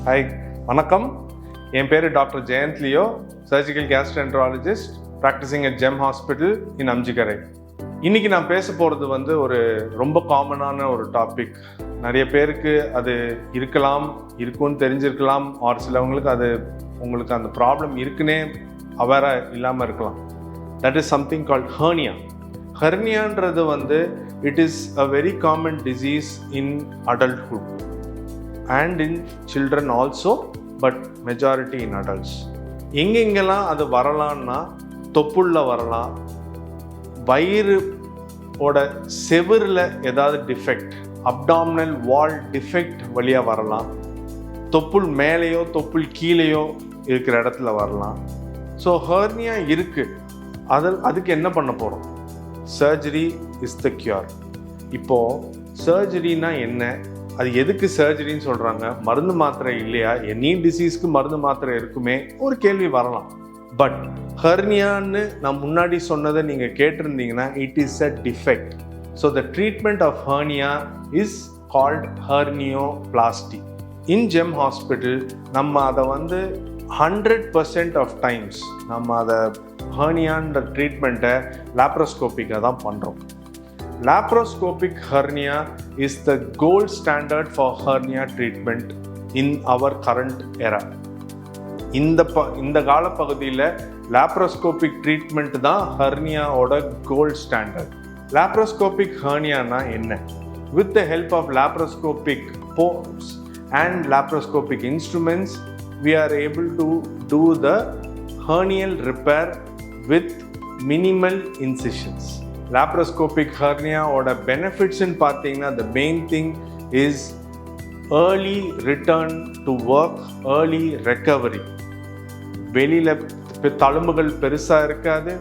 Hi, வணக்கம். என் பேர் doctor Jayanth Leo, surgical gastroenterologist practising at Gem hospital in Aminjikarai. இன்றைக்கி நான் பேச போகிறது ஒரு ரொம்ப காமனான ஒரு டாபிக். நிறைய பேருக்கு அது இருக்கலாம், இருக்குன்னு தெரிஞ்சிருக்கலாம், ஒரு சிலவங்களுக்கு அது உங்களுக்கு அந்த ப்ராப்ளம் இருக்குன்னே அவேராக இல்லாமல் இருக்கலாம். That is something called hernia. ஹெர்னியான்றது it is a very common disease in adulthood and in children also, but majority in adults. எங்கெங்கெல்லாம் அது வரலான்னா, தொப்புள்ள வரலாம், வயிறு ஓட செவுரில் ஏதாவது டிஃபெக்ட், அப்டாமினல் வால் டிஃபெக்ட் வழியாக வரலாம், தொப்புள் மேலேயோ தொப்புள் கீழேயோ இருக்கிற இடத்துல வரலாம். ஸோ ஹெர்னியா இருக்குது, அதுக்கு என்ன பண்ண போகிறோம்? Surgery is the cure. இப்போது சர்ஜரினா என்ன, அது எதுக்கு சர்ஜரின்னு சொல்கிறாங்க? மருந்து மாத்திரை இல்லையா? எனி டிசீஸ்க்கு மருந்து மாத்திரை இருக்குமே ஒரு கேள்வி வரலாம். பட் ஹெர்னியான்னு நான் முன்னாடி சொன்னதை நீங்கள் கேட்டிருந்தீங்கன்னா, it is a defect. So the treatment of hernia is called hernioplasty. In Gem hospital நம்ம அதை 100% ஆஃப் டைம்ஸ் நம்ம அதை ஹெர்னியான்ற ட்ரீட்மெண்ட்டை லாப்ரோஸ்கோப்பிக்காக தான் பண்ணுறோம். Laparoscopic hernia is the gold standard for hernia treatment in our current era. இந்த காலப்பகுதியில் laparoscopic treatment தான் ஹெர்னியாவோட கோல்ட் ஸ்டாண்டர்ட். laparoscopic herniana என்ன? With the help of laparoscopic probes and laparoscopic instruments, we are able to do the hernial repair with minimal incisions. Laparoscopic hernia ஓட பெனிஃபிட்ஸ்ன்னு பார்த்தீங்கன்னா, the main thing is early return to work, early recovery. வெளியில் தழும்புகள் பெருசாக இருக்காது,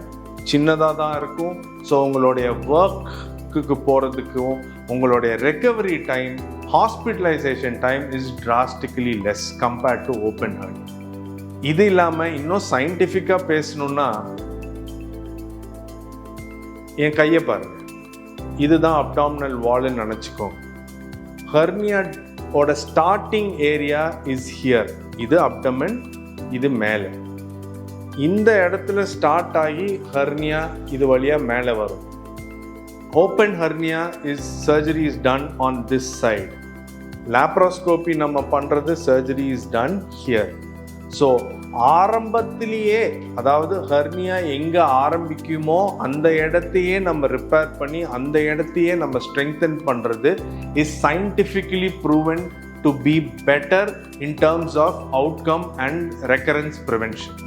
சின்னதாக தான் இருக்கும். So உங்களுடைய ஒர்க்குக்கு போகிறதுக்கும் உங்களுடைய recovery time, hospitalisation time is drastically less compared to open hernia. இது இல்லாமல் இன்னும் சயின்டிஃபிக்காக பேசணுன்னா, என் கையை பாருங்க, இதுதான் அப்டாமினல் வால்னு நினச்சிக்கோங்க. ஹெர்னியாவோட ஸ்டார்டிங் ஏரியா இஸ் ஹியர். இது அப்டமன், இது மேலே. இந்த இடத்துல ஸ்டார்ட் ஆகி ஹெர்னியா இது வழியாக மேலே வரும். Open hernia surgery is done on this side. Laparoscopy நம்ம பண்ணுறது surgery is done here. So ஆரம்பத்திலேயே, அதாவது ஹெர்னியா எங்கே ஆரம்பிக்குமோ அந்த இடத்தையே நம்ம ரிப்பேர் பண்ணி அந்த இடத்தையே நம்ம ஸ்ட்ரெங்தன் பண்ணுறது is scientifically proven to be better in terms of outcome and recurrence prevention.